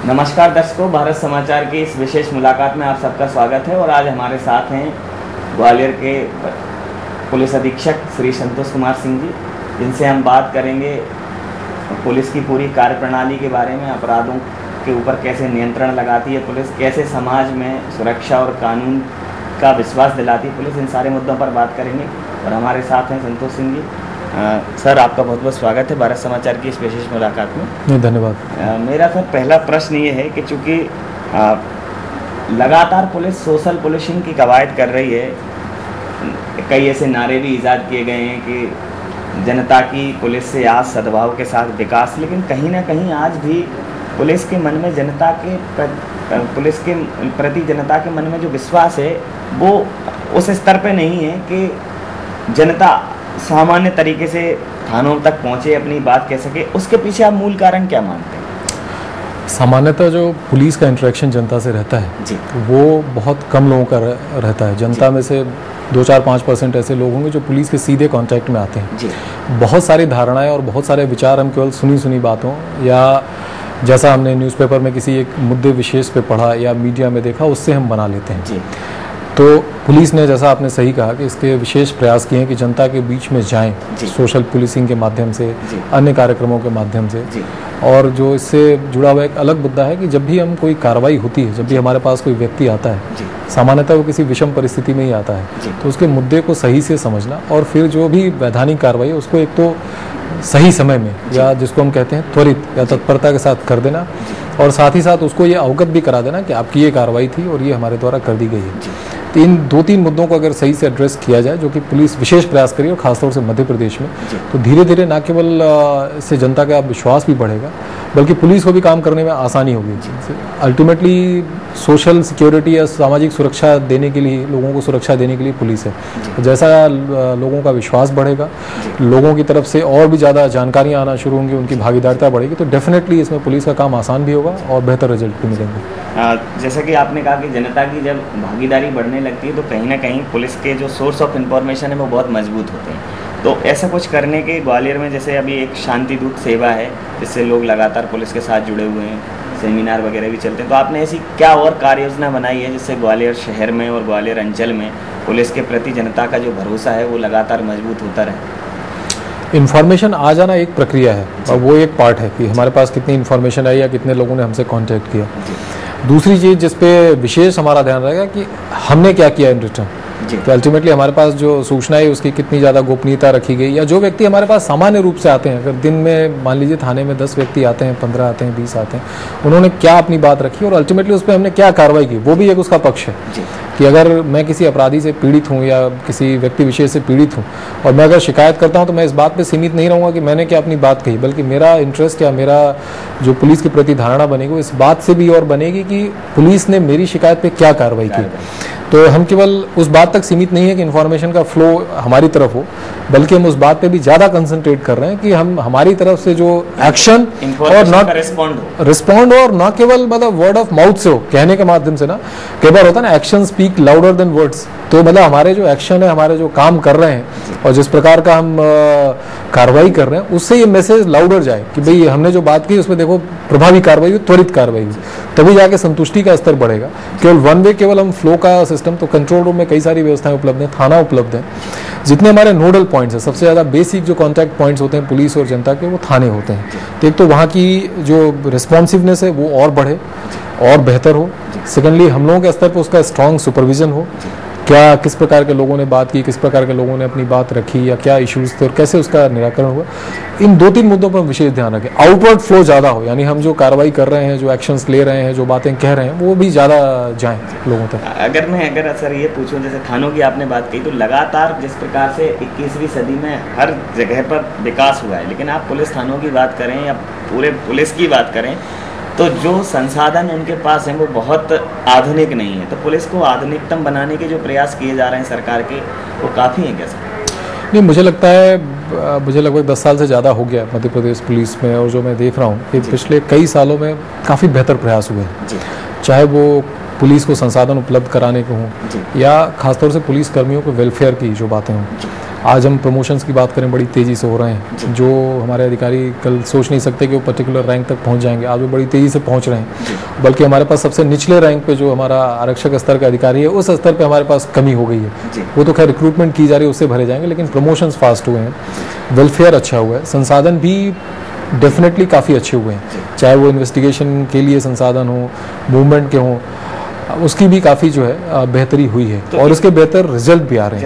नमस्कार दर्शकों, भारत समाचार की इस विशेष मुलाकात में आप सबका स्वागत है। और आज हमारे साथ हैं ग्वालियर के पुलिस अधीक्षक श्री संतोष कुमार सिंह जी, जिनसे हम बात करेंगे पुलिस की पूरी कार्यप्रणाली के बारे में, अपराधों के ऊपर कैसे नियंत्रण लगाती है पुलिस, कैसे समाज में सुरक्षा और कानून का विश्वास दिलाती है पुलिस, इन सारे मुद्दों पर बात करेंगे। और हमारे साथ हैं संतोष सिंह जी। सर, आपका बहुत बहुत स्वागत है भारत समाचार की इस विशेष मुलाकात में। धन्यवाद। मेरा सर पहला प्रश्न ये है कि चूँकि लगातार पुलिस सोशल पुलिसिंग की कवायद कर रही है, कई ऐसे नारे भी ईजाद किए गए हैं कि जनता की पुलिस से आज सद्भाव के साथ विकास, लेकिन कहीं ना कहीं आज भी पुलिस के मन में पुलिस के प्रति जनता के मन में जो विश्वास है वो उस स्तर पे नहीं है कि जनता सामान्य तरीके से थानों तक पहुंचे, अपनी बात कह सके। उसके पीछे आप मूल कारण क्या मानते हैं? सामान्यतः जो पुलिस का इंटरेक्शन जनता से रहता है जी, वो बहुत कम लोगों का रहता है। जनता में से 2-4-5% ऐसे लोग होंगे जो पुलिस के सीधे कांटेक्ट में आते हैं। जी। बहुत सारी धारणाएं और बहुत सारे विचार हम केवल सुनी बातों या जैसा हमने न्यूज़पेपर में किसी एक मुद्दे विशेष पे पढ़ा या मीडिया में देखा, उससे हम बना लेते हैं। जी। तो पुलिस ने, जैसा आपने सही कहा, कि इसके विशेष प्रयास किए हैं कि जनता के बीच में जाएं, सोशल पुलिसिंग के माध्यम से, अन्य कार्यक्रमों के माध्यम से। और जो इससे जुड़ा हुआ एक अलग मुद्दा है कि जब भी हम कोई कार्रवाई होती है, जब भी हमारे पास कोई व्यक्ति आता है, सामान्यतः वो किसी विषम परिस्थिति में ही आता है, तो उसके मुद्दे को सही से समझना और फिर जो भी वैधानिक कार्रवाई है उसको एक तो सही समय में, या जिसको हम कहते हैं त्वरित या तत्परता के साथ कर देना, और साथ ही साथ उसको ये अवगत भी करा देना कि आपकी ये कार्रवाई थी और ये हमारे द्वारा कर दी गई है। तो इन 2-3 मुद्दों को अगर सही से एड्रेस किया जाए, जो कि पुलिस विशेष प्रयास करी, और खासतौर से मध्य प्रदेश में, तो धीरे धीरे न केवल इससे जनता का विश्वास भी बढ़ेगा, बल्कि पुलिस को भी काम करने में आसानी होगी। अल्टीमेटली सोशल सिक्योरिटी या सामाजिक सुरक्षा देने के लिए, लोगों को सुरक्षा देने के लिए पुलिस है। तो जैसा लोगों का विश्वास बढ़ेगा, लोगों की तरफ से और भी ज़्यादा जानकारियाँ आना शुरू होंगी, उनकी भागीदारिता बढ़ेगी, तो डेफिनेटली इसमें पुलिस का काम आसान भी होगा और बेहतर रिजल्ट भी मिलेंगे। जैसा कि आपने कहा कि जनता की जब भागीदारी बढ़ने लगती है तो कहीं ना कहीं पुलिस के जो सोर्स ऑफ इंफॉर्मेशन है वो बहुत मजबूत होते हैं। तो ऐसा कुछ करने के ग्वालियर में, जैसे अभी एक शांति दूत सेवा है जिससे लोग लगातार पुलिस के साथ जुड़े हुए हैं, सेमिनार वगैरह भी चलते हैं, तो आपने ऐसी क्या और कार्य योजना बनाई है जिससे ग्वालियर शहर में और ग्वालियर अंचल में पुलिस के प्रति जनता का जो भरोसा है वो लगातार मजबूत होता रहे? इन्फॉर्मेशन आ जाना एक प्रक्रिया है और वो एक पार्ट है कि हमारे पास कितनी इन्फॉर्मेशन आई या कितने लोगों ने हमसे कांटेक्ट किया। दूसरी चीज़ जिस पे विशेष हमारा ध्यान रहेगा कि हमने क्या किया इन रिटर्न। तो अल्टीमेटली हमारे पास जो सूचना है उसकी कितनी ज़्यादा गोपनीयता रखी गई, या जो व्यक्ति हमारे पास सामान्य रूप से आते हैं, अगर दिन में मान लीजिए थाने में 10 व्यक्ति आते हैं, 15 आते हैं, 20 आते हैं, उन्होंने क्या अपनी बात रखी और अल्टीमेटली उस पर हमने क्या कार्रवाई की, वो भी एक उसका पक्ष है। कि अगर मैं किसी अपराधी से पीड़ित हूँ या किसी व्यक्ति विशेष से पीड़ित हूँ और मैं अगर शिकायत करता हूँ, तो मैं इस बात पे सीमित नहीं रहूँगा कि मैंने क्या अपनी बात कही, बल्कि मेरा इंटरेस्ट या मेरा जो पुलिस के प्रति धारणा बनेगी वो इस बात से भी और बनेगी कि पुलिस ने मेरी शिकायत पे क्या कार्रवाई की। तो हम केवल उस बात तक सीमित नहीं है कि इन्फॉर्मेशन का फ्लो हमारी तरफ हो, बल्कि हम उस बात पे भी ज़्यादा कंसंट्रेट कर रहे हैं कि हम हमारी तरफ से जो एक्शन और नॉट रिस्पॉन्ड हो, और न केवल मतलब वर्ड ऑफ माउथ से हो, कहने के माध्यम से ना, कई बार होता है ना action speak louder than words. तो मतलब हमारे जो एक्शन है, हमारे जो काम कर रहे हैं और जिस प्रकार का हम कार्रवाई कर रहे हैं, उससे ये मैसेज लाउडर जाए कि भाई हमने जो बात की उसमें देखो प्रभावी कार्रवाई हुई, त्वरित कार्रवाई हुई, तभी जाके संतुष्टि का स्तर बढ़ेगा। केवल वन वे, केवल हम फ्लो का सिस्टम, तो कंट्रोल रूम में कई सारी व्यवस्थाएं उपलब्ध हैं, थाना उपलब्ध है, जितने हमारे नोडल पॉइंट्स हैं, सबसे ज़्यादा बेसिक जो कॉन्टैक्ट पॉइंट्स होते हैं पुलिस और जनता के, वो थाने होते हैं। तो एक तो वहाँ की जो रिस्पॉन्सिवनेस है वो और बढ़े और बेहतर हो। सेकेंडली, हम लोगों के स्तर पर उसका स्ट्रॉन्ग सुपरविजन हो, क्या किस प्रकार के लोगों ने बात की, किस प्रकार के लोगों ने अपनी बात रखी, या क्या इश्यूज थे और कैसे उसका निराकरण हुआ। इन 2-3 मुद्दों पर विशेष ध्यान रखें। आउटवर्ड फ्लो ज़्यादा हो, यानी हम जो कार्रवाई कर रहे हैं, जो एक्शंस ले रहे हैं, जो बातें कह रहे हैं, वो भी ज़्यादा जाएं लोगों तक। अगर सर ये पूछूं, जैसे थानों की आपने बात की, तो लगातार जिस प्रकार से 21वीं सदी में हर जगह पर विकास हुआ है, लेकिन आप पुलिस थानों की बात करें या पूरे पुलिस की बात करें, तो जो संसाधन उनके पास हैं वो बहुत आधुनिक नहीं है। तो पुलिस को आधुनिकतम बनाने के जो प्रयास किए जा रहे हैं सरकार के, वो काफ़ी हैं क्या सर? नहीं, मुझे लगता है, मुझे लगभग 10 साल से ज़्यादा हो गया मध्य प्रदेश पुलिस में, और जो मैं देख रहा हूँ कि पिछले कई सालों में काफ़ी बेहतर प्रयास हुए हैं। चाहे वो पुलिस को संसाधन उपलब्ध कराने के हों या खासतौर से पुलिस कर्मियों को वेलफेयर की जो बातें हों। आज हम प्रमोशंस की बात करें, बड़ी तेज़ी से हो रहे हैं। जो हमारे अधिकारी कल सोच नहीं सकते कि वो पर्टिकुलर रैंक तक पहुंच जाएंगे, आज वो बड़ी तेज़ी से पहुंच रहे हैं। बल्कि हमारे पास सबसे निचले रैंक पे जो हमारा आरक्षक स्तर का अधिकारी है, उस स्तर पे हमारे पास कमी हो गई है। वो तो खैर रिक्रूटमेंट की जा रही है, उससे भरे जाएंगे, लेकिन प्रमोशंस फास्ट हुए हैं, वेलफेयर अच्छा हुआ है, संसाधन भी डेफिनेटली काफ़ी अच्छे हुए हैं। चाहे वो इन्वेस्टिगेशन के लिए संसाधन हो, मूवमेंट के हों, उसकी भी काफ़ी जो है बेहतरी हुई है और उसके बेहतर रिजल्ट भी आ रहे हैं।